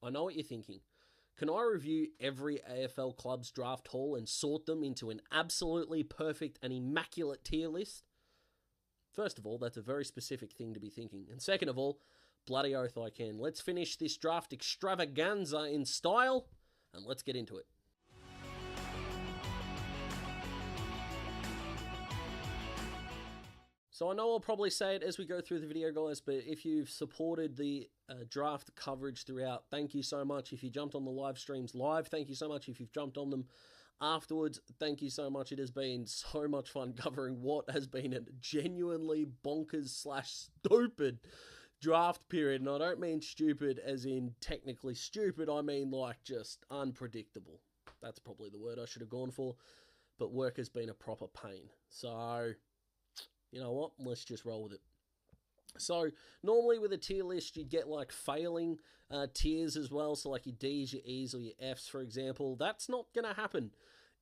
I know what you're thinking. Can I review every AFL club's draft haul and sort them into an absolutely perfect and immaculate tier list? First of all, that's a very specific thing to be thinking. And second of all, bloody oath I can. Let's finish this draft extravaganza in style, and let's get into it. So I know I'll probably say it as we go through the video, guys, but if you've supported the draft coverage throughout, thank you so much. If you jumped on the live streams live, thank you so much. If you've jumped on them afterwards, thank you so much. It has been so much fun covering what has been a genuinely bonkers/stupid draft period. And I don't mean stupid as in technically stupid. I mean like just unpredictable. That's probably the word I should have gone for. But work has been a proper pain. So you know what? Let's just roll with it. So, normally with a tier list, you'd get like failing tiers as well. So, like your Ds, your Es, or your Fs, for example. That's not going to happen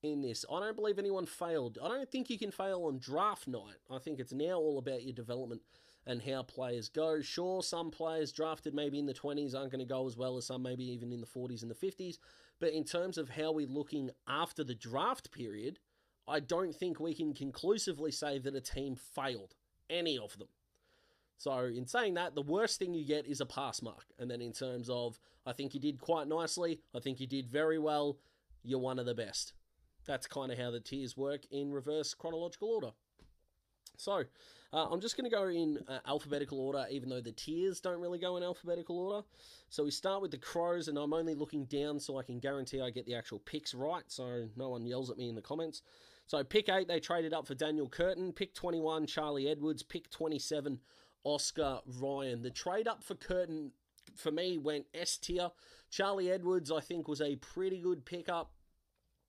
in this. I don't believe anyone failed. I don't think you can fail on draft night. I think it's now all about your development and how players go. Sure, some players drafted maybe in the 20s aren't going to go as well as some maybe even in the 40s and the 50s. But in terms of how we're looking after the draft period, I don't think we can conclusively say that a team failed, any of them. So in saying that, the worst thing you get is a pass mark. And then in terms of, I think you did quite nicely, I think you did very well, you're one of the best. That's kind of how the tiers work in reverse chronological order. So, I'm just going to go in alphabetical order, even though the tiers don't really go in alphabetical order. So we start with the Crows, and I'm only looking down so I can guarantee I get the actual picks right, so no one yells at me in the comments. So pick 8, they traded up for Daniel Curtin. Pick 21, Charlie Edwards. Pick 27, Oscar Ryan. The trade up for Curtin, for me, went S tier. Charlie Edwards, I think, was a pretty good pickup.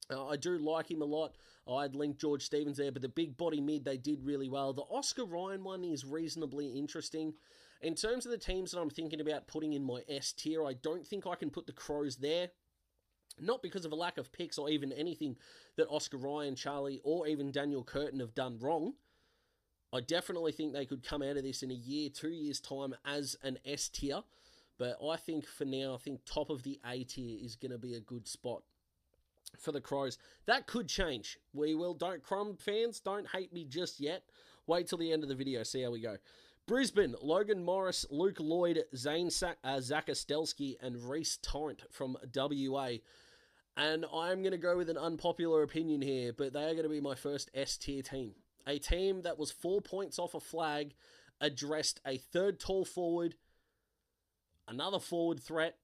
I do like him a lot. I'd linked George Stevens there, but the big body mid, they did really well. The Oscar Ryan one is reasonably interesting. In terms of the teams that I'm thinking about putting in my S tier, I don't think I can put the Crows there. Not because of a lack of picks or even anything that Oscar Ryan, Charlie, or even Daniel Curtin have done wrong. I definitely think they could come out of this in a year, 2 years' time as an S tier. But I think for now, I think top of the A tier is going to be a good spot for the Crows. That could change. Crumb fans, don't hate me just yet. Wait till the end of the video, see how we go. Brisbane, Logan Morris, Luke Lloyd, Zach Ostelski, and Reece Torrent from WA. And I'm going to go with an unpopular opinion here, but they are going to be my first S-tier team. A team that was 4 points off a flag, addressed a third tall forward, another forward threat,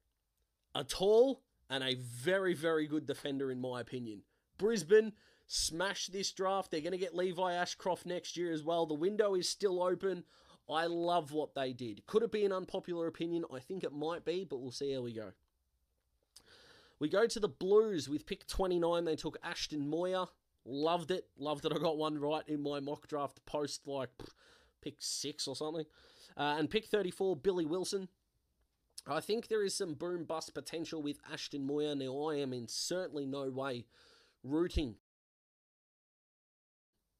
a tall and a very, very good defender in my opinion. Brisbane smashed this draft. They're going to get Levi Ashcroft next year as well. The window is still open. I love what they did. Could it be an unpopular opinion? I think it might be, but we'll see how we go. We go to the Blues with pick 29. They took Ashton Moyer. Loved it. Loved that I got one right in my mock draft post, like pick 6 or something. And pick 34, Billy Wilson. I think there is some boom-bust potential with Ashton Moyer. Now, I am in certainly no way rooting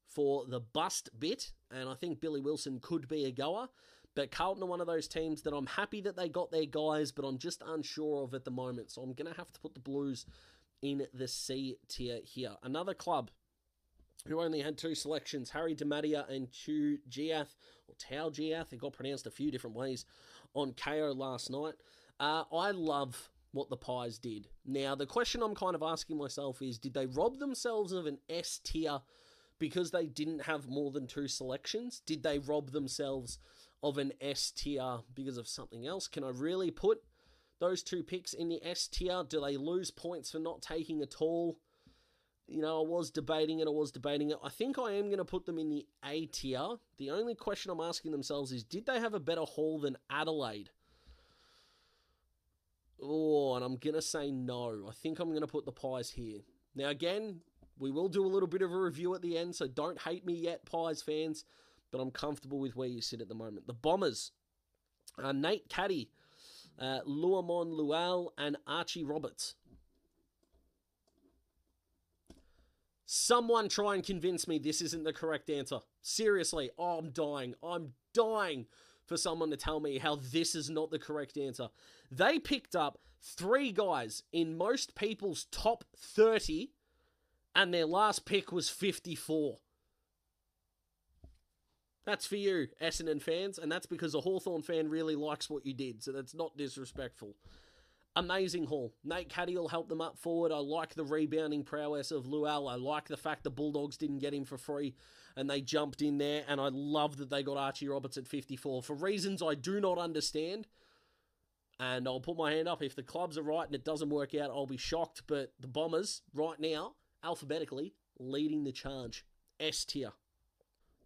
for the bust bit, and I think Billy Wilson could be a goer. But Carlton are one of those teams that I'm happy that they got their guys, but I'm just unsure of at the moment. So I'm going to have to put the Blues in the C tier here. Another club who only had 2 selections, Harry DiMattia and Tau Giath, it got pronounced a few different ways on KO last night. I love what the Pies did. Now, the question I'm kind of asking myself is, did they rob themselves of an S tier because they didn't have more than 2 selections? Did they rob themselves of an S tier because of something else? Can I really put those 2 picks in the S tier? Do they lose points for not taking at all? You know, I was debating it. I think I am going to put them in the A tier. The only question I'm asking themselves is, did they have a better haul than Adelaide? Oh, and I'm going to say no. I think I'm going to put the Pies here. Now, again, we will do a little bit of a review at the end, so don't hate me yet, Pies fans, but I'm comfortable with where you sit at the moment. The Bombers, Nate Caddy, Luamon Lual, and Archie Roberts. Someone try and convince me this isn't the correct answer. Seriously, I'm dying. I'm dying for someone to tell me how this is not the correct answer. They picked up 3 guys in most people's top 30, and their last pick was 54. That's for you, Essendon fans, and that's because a Hawthorn fan really likes what you did, so that's not disrespectful. Amazing haul. Nate Caddy will help them up forward. I like the rebounding prowess of Lual. I like the fact the Bulldogs didn't get him for free and they jumped in there, and I love that they got Archie Roberts at 54 for reasons I do not understand. And I'll put my hand up. If the clubs are right and it doesn't work out, I'll be shocked. But the Bombers, right now, alphabetically, leading the charge. S tier.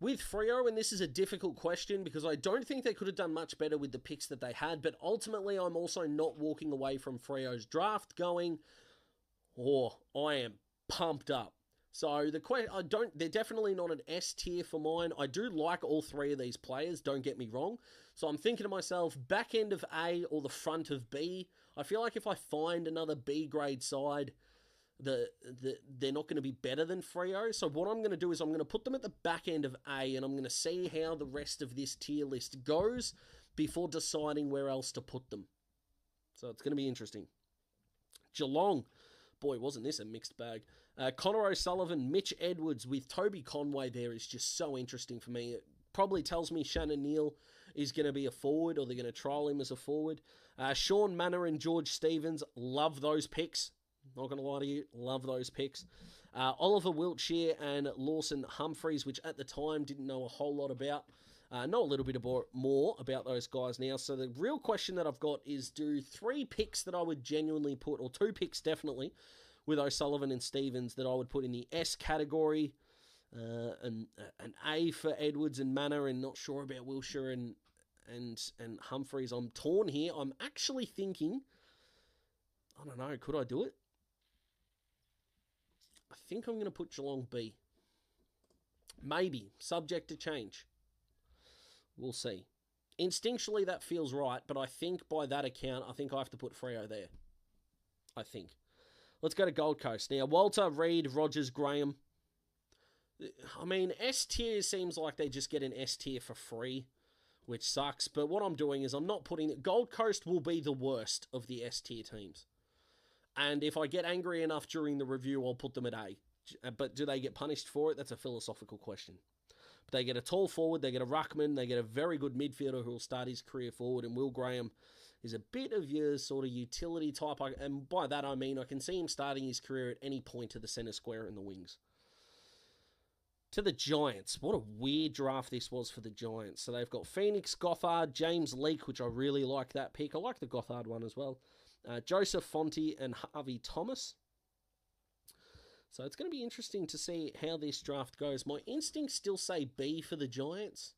With Freo, and this is a difficult question because I don't think they could have done much better with the picks that they had, but ultimately I'm also not walking away from Freo's draft going, I am pumped up. So they're definitely not an S tier for mine. I do like all 3 of these players, don't get me wrong. So I'm thinking to myself, back end of A or the front of B. I feel like if I find another B grade side, they're not going to be better than Freo. So what I'm going to do is I'm going to put them at the back end of A, and I'm going to see how the rest of this tier list goes before deciding where else to put them. So it's going to be interesting. Geelong. Boy, wasn't this a mixed bag. Connor O'Sullivan, Mitch Edwards with Toby Conway there is just so interesting for me. It probably tells me Shannon Neal is going to be a forward, or they're going to trial him as a forward. Sean Manor and George Stevens, love those picks. Not going to lie to you, love those picks. Oliver Wiltshire and Lawson Humphreys, which at the time didn't know a whole lot about. Know a little bit more about those guys now. So the real question that I've got is, do 3 picks that I would genuinely put, or 2 picks definitely, with O'Sullivan and Stevens that I would put in the S category, an A for Edwards and Manor, and not sure about Wiltshire and Humphreys. I'm torn here. I'm actually thinking, I don't know, could I do it? I think I'm going to put Geelong B. Maybe, subject to change. We'll see. Instinctually, that feels right, but I think by that account, I think I have to put Freo there. I think. Let's go to Gold Coast. Now, Walter, Reid, Rogers, Graham. I mean, S tier seems like they just get an S tier for free, which sucks. But what I'm doing is I'm not putting it. Gold Coast will be the worst of the S tier teams. And if I get angry enough during the review, I'll put them at A. But do they get punished for it? That's a philosophical question. But they get a tall forward, they get a ruckman, they get a very good midfielder who will start his career forward, and Will Graham is a bit of your sort of utility type. And by that I mean I can see him starting his career at any point to the centre square in the wings. To the Giants. What a weird draft this was for the Giants. So they've got Phoenix, Gothard, James Leake, which I really like that pick. I like the Gothard one as well. Joseph Fonte and Harvey Thomas. So it's going to be interesting to see how this draft goes. My instincts still say B for the Giants.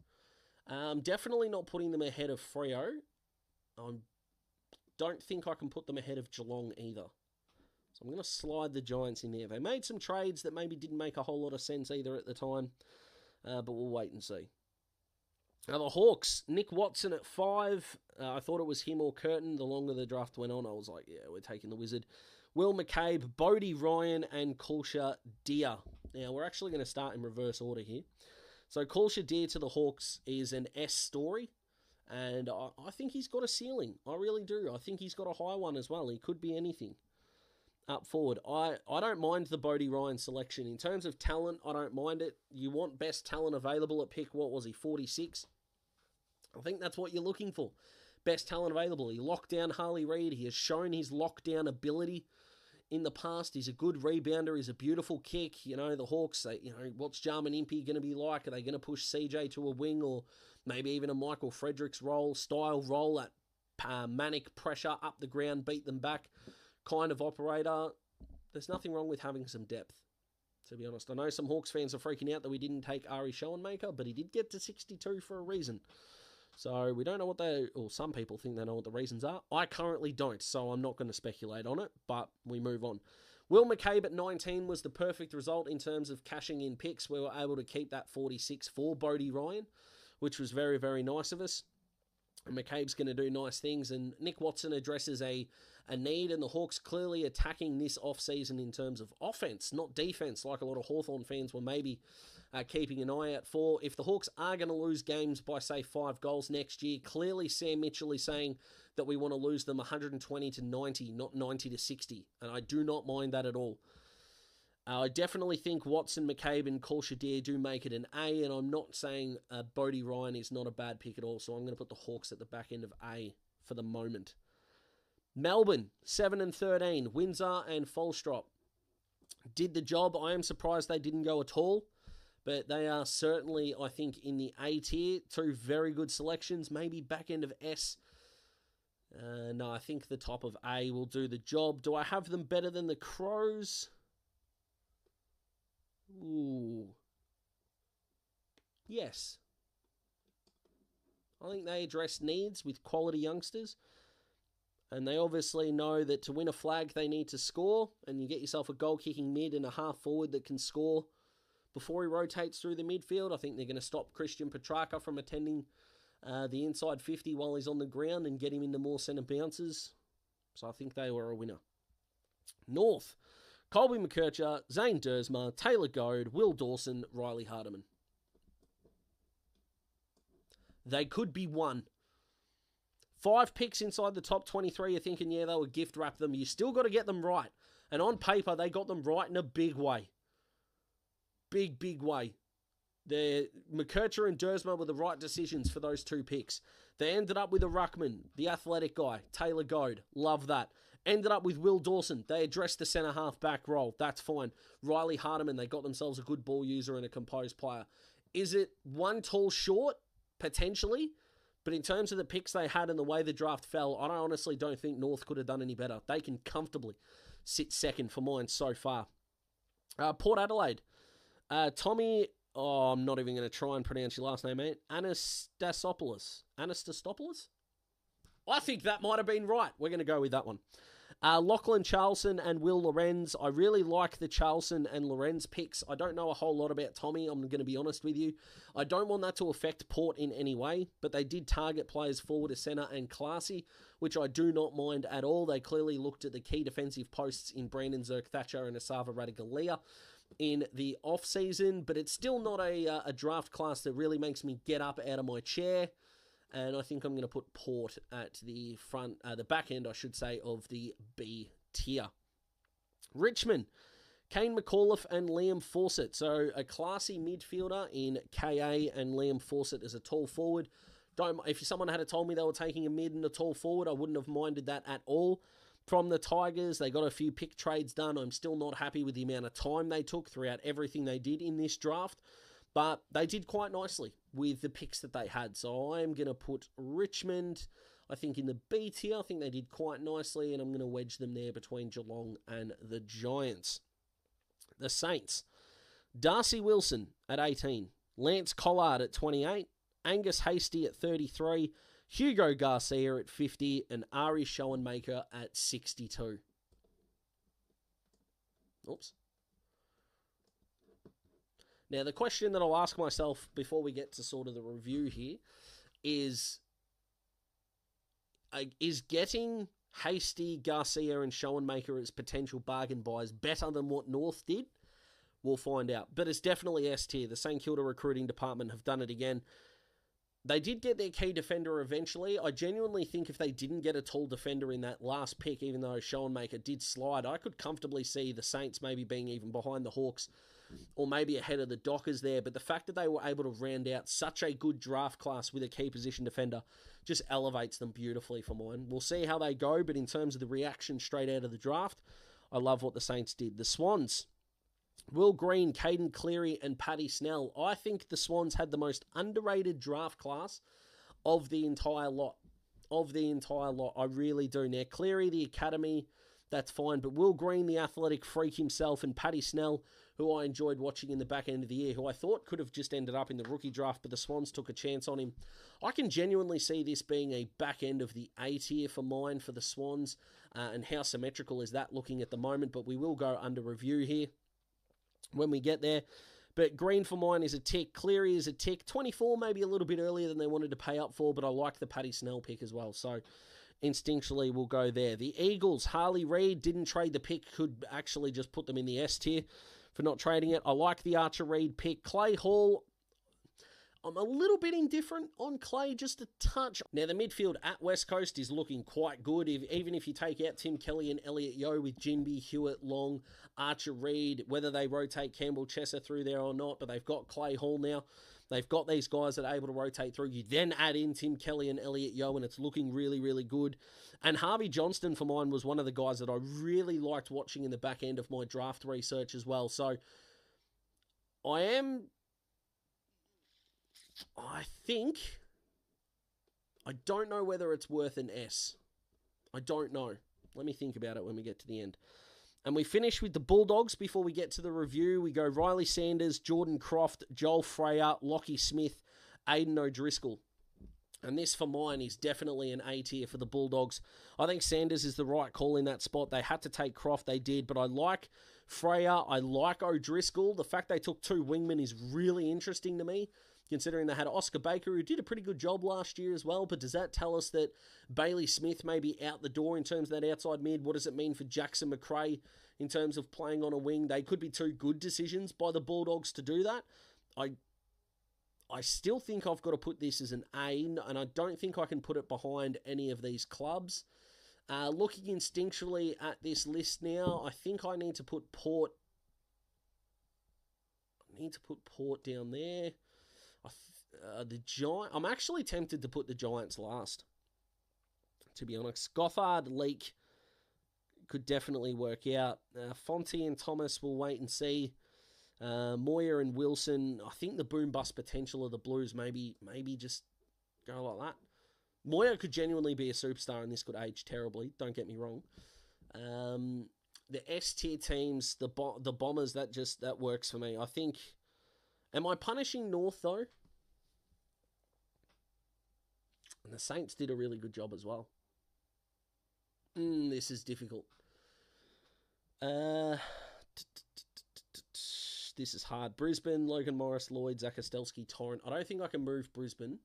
Definitely not putting them ahead of Freo. I don't think I can put them ahead of Geelong either. So I'm going to slide the Giants in there. They made some trades that maybe didn't make a whole lot of sense either at the time. But we'll wait and see. Now the Hawks, Nick Watson at 5. I thought it was him or Curtin. The longer the draft went on, I was like, yeah, we're taking the Wizard. Will McCabe, Bodie Ryan, and Kulsha Deer. Now, we're actually going to start in reverse order here. So, Kulsha Deer to the Hawks is an S story, and I think he's got a ceiling. I really do. I think he's got a high one as well. He could be anything up forward. I don't mind the Bodie Ryan selection. In terms of talent, I don't mind it. You want best talent available at pick, what was he, 46? I think that's what you're looking for. Best talent available. He locked down Harley Reid. He has shown his lockdown ability in the past. He's a good rebounder. He's a beautiful kick. You know, the Hawks, what's Jarman Impey going to be like? Are they going to push CJ to a wing or maybe even a Michael Fredericks style role at manic pressure up the ground, beat them back kind of operator? There's nothing wrong with having some depth, to be honest. I know some Hawks fans are freaking out that we didn't take Ari Schoenmaker, but he did get to 62 for a reason. So we don't know or some people think they know what the reasons are. I currently don't, so I'm not going to speculate on it, but we move on. Will McCabe at 19 was the perfect result in terms of cashing in picks. We were able to keep that 46 for Bodie Ryan, which was very, very nice of us. And McCabe's going to do nice things, and Nick Watson addresses a need, and the Hawks clearly attacking this offseason in terms of offense, not defense, like a lot of Hawthorn fans were maybe keeping an eye out for. If the Hawks are going to lose games by, say, 5 goals next year, clearly Sam Mitchell is saying that we want to lose them 120 to 90, not 90 to 60. And I do not mind that at all. I definitely think Watson, McCabe, and Colshadir do make it an A, and I'm not saying Bodie Ryan is not a bad pick at all, so I'm going to put the Hawks at the back end of A for the moment. Melbourne, 7 and 13. Windsor and Folstrop did the job. I am surprised they didn't go at all, but they are certainly, I think, in the A tier. 2 very good selections, maybe back end of S. No, I think the top of A will do the job. Do I have them better than the Crows? Ooh. Yes. I think they address needs with quality youngsters. And they obviously know that to win a flag, they need to score. And you get yourself a goal-kicking mid and a half-forward that can score before he rotates through the midfield. I think they're going to stop Christian Petrarca from attending the inside 50 while he's on the ground and get him into more centre bounces. So I think they were a winner. North. Colby McKercher, Zane Dersma, Taylor Goad, Will Dawson, Riley Hardiman. They could be one. 5 picks inside the top 23, you're thinking, yeah, they will gift wrap them. You still got to get them right. And on paper, they got them right in a big way. Big way. McKercher and Dersma were the right decisions for those 2 picks. They ended up with a ruckman, the athletic guy, Taylor Goad. Love that. Ended up with Will Dawson. They addressed the centre-half back role. That's fine. Riley Hardiman, they got themselves a good ball user and a composed player. Is it one tall short? Potentially. But in terms of the picks they had and the way the draft fell, I honestly don't think North could have done any better. They can comfortably sit second for mine so far. Port Adelaide. Tommy, I'm not even going to try and pronounce your last name, mate. Anastasopoulos. Anastastopoulos? I think that might have been right. We're going to go with that one. Lachlan Charlson and Will Lorenz. I really like the Charlson and Lorenz picks. I don't know a whole lot about Tommy, I'm going to be honest with you. I don't want that to affect Port in any way, but they did target players forward of centre and classy, which I do not mind at all. They clearly looked at the key defensive posts in Brandon Zerk-Thatcher and Asava Radigalia in the off-season, but it's still not a draft class that really makes me get up out of my chair. And I think I'm going to put Port at the front, the back end, I should say, of the B tier. Richmond, Kane McAuliffe and Liam Fawcett. So a classy midfielder in KA and Liam Fawcett as a tall forward. If someone had told me they were taking a mid and a tall forward, I wouldn't have minded that at all. From the Tigers, they got a few pick trades done. I'm still not happy with the amount of time they took throughout everything they did in this draft. But they did quite nicely with the picks that they had. So I'm going to put Richmond, I think, in the B tier. I think they did quite nicely, and I'm going to wedge them there between Geelong and the Giants. The Saints. Darcy Wilson at 18. Lance Collard at 28. Angus Hastie at 33. Hugo Garcia at 50. And Ari Schoenmaker at 62. Oops. Now, the question that I'll ask myself before we get to sort of the review here is getting Hastie, Garcia, and Schoenmaker as potential bargain buys better than what North did? We'll find out. But it's definitely S tier. The St Kilda recruiting department have done it again. They did get their key defender eventually. I genuinely think if they didn't get a tall defender in that last pick, even though Schoenmaker did slide, I could comfortably see the Saints maybe being even behind the Hawks or maybe ahead of the Dockers there. But the fact that they were able to round out such a good draft class with a key position defender just elevates them beautifully for mine. We'll see how they go, but in terms of the reaction straight out of the draft, I love what the Saints did. The Swans. Will Green, Caden Cleary, and Paddy Snell. I think the Swans had the most underrated draft class of the entire lot. I really do. Now, Cleary, the academy, that's fine. But Will Green, the athletic freak himself, and Paddy Snell, who I enjoyed watching in the back end of the year, who I thought could have just ended up in the rookie draft, but the Swans took a chance on him. I can genuinely see this being a back end of the A tier for mine for the Swans, and how symmetrical is that looking at the moment. But we will go under review here when we get there. But Green for mine is a tick. Cleary is a tick. 24, maybe a little bit earlier than they wanted to pay up for, but I like the Paddy Snell pick as well. So instinctually, we'll go there. The Eagles, Harley Reid didn't trade the pick, could actually just put them in the S tier for not trading it. I like the Archer Reed pick. Clay Hall, I'm a little bit indifferent on Clay, just a touch. Now, the midfield at West Coast is looking quite good. Even if you take out Tim Kelly and Elliot Yeo with Jinby, Hewitt, Long, Archer Reed, whether they rotate Campbell Chesser through there or not, but they've got Clay Hall now. They've got these guys that are able to rotate through. You then add in Tim Kelly and Elliot Yeo, and it's looking really, really good. And Harvey Johnston, for mine, was one of the guys that I really liked watching in the back end of my draft research as well. So, I don't know whether it's worth an S. I don't know. Let me think about it when we get to the end. And we finish with the Bulldogs before we get to the review. We go Riley Sanders, Jordan Croft, Joel Freyer, Lockie Smith, Aiden O'Driscoll. And this, for mine, is definitely an A tier for the Bulldogs. I think Sanders is the right call in that spot. They had to take Croft, they did. But I like Freyer, I like O'Driscoll. The fact they took 2 wingmen is really interesting to me, considering they had Oscar Baker, who did a pretty good job last year as well. But does that tell us that Bailey Smith may be out the door in terms of that outside mid? What does it mean for Jackson McRae in terms of playing on a wing? They could be 2 good decisions by the Bulldogs to do that. I still think I've got to put this as an A, and I don't think I can put it behind any of these clubs. Looking instinctually at this list now, I think I need to put Port. Down there. I'm actually tempted to put the Giants last, to be honest. Gothard, Leake could definitely work out. Fonte and Thomas, we'll wait and see. Moyer and Wilson, I think the boom-bust potential of the Blues maybe just go like that. Moyer could genuinely be a superstar, and this could age terribly, don't get me wrong. The S-tier teams, the Bombers, that works for me. I think, am I punishing North, though? And the Saints did a really good job as well. This is difficult. This is hard. Brisbane, Logan Morris, Lloyd, Zakostelski, Torrent. I don't think I can move Brisbane.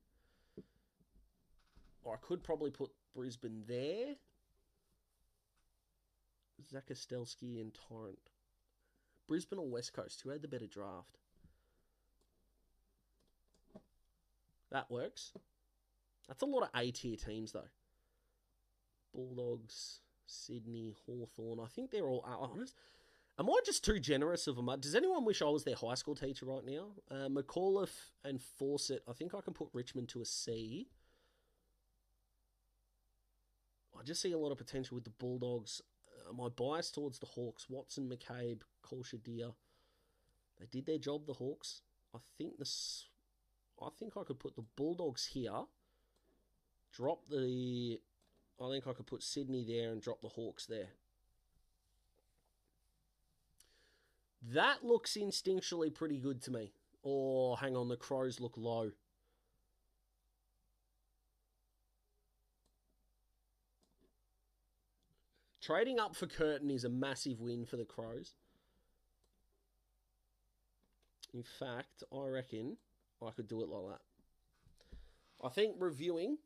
Or I could probably put Brisbane there. Zakostelski and Torrent. Brisbane or West Coast? Who had the better draft? That works. That's a lot of A-tier teams, though. Bulldogs, Sydney, Hawthorn. I think they're all honest. Am I just too generous of them? Does anyone wish I was their high school teacher right now? McAuliffe and Fawcett. I think I can put Richmond to a C. I just see a lot of potential with the Bulldogs. My bias towards the Hawks. Watson, McCabe, Colshadir. They did their job, the Hawks. I think I could put the Bulldogs here. I think I could put Sydney there and drop the Hawks there. That looks instinctually pretty good to me. Oh, hang on, the Crows look low. Trading up for Curtin is a massive win for the Crows. In fact, I reckon I could do it like that. I think reviewing,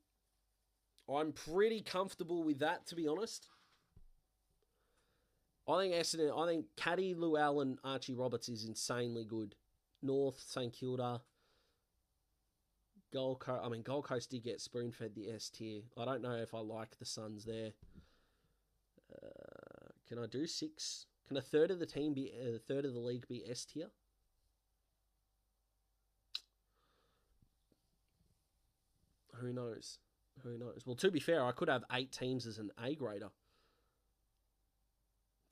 I'm pretty comfortable with that, to be honest. I think Essendon, I think Caddy, Luell and Archie Roberts is insanely good. North, St Kilda, Gold Coast. Gold Coast did get spoon-fed the S tier. I don't know if I like the Suns there. Can I do 6? Can a third of the team be a third of the league be S tier? Who knows? Who knows? Well, to be fair, I could have 8 teams as an A grader.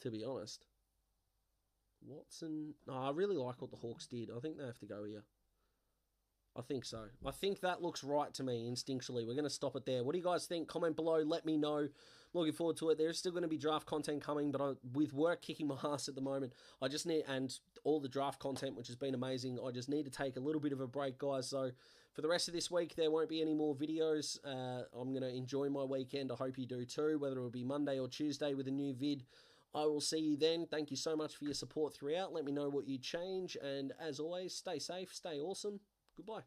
To be honest. Watson. No, I really like what the Hawks did. I think they have to go here. I think so. I think that looks right to me instinctually. We're going to stop it there. What do you guys think? Comment below. Let me know. Looking forward to it. There's still going to be draft content coming, but with work kicking my ass at the moment, I just need, and all the draft content, which has been amazing, I just need to take a little bit of a break, guys. So for the rest of this week, there won't be any more videos. I'm going to enjoy my weekend. I hope you do too, whether it will be Monday or Tuesday with a new vid. I will see you then. Thank you so much for your support throughout. Let me know what you change. And as always, stay safe, stay awesome. Goodbye.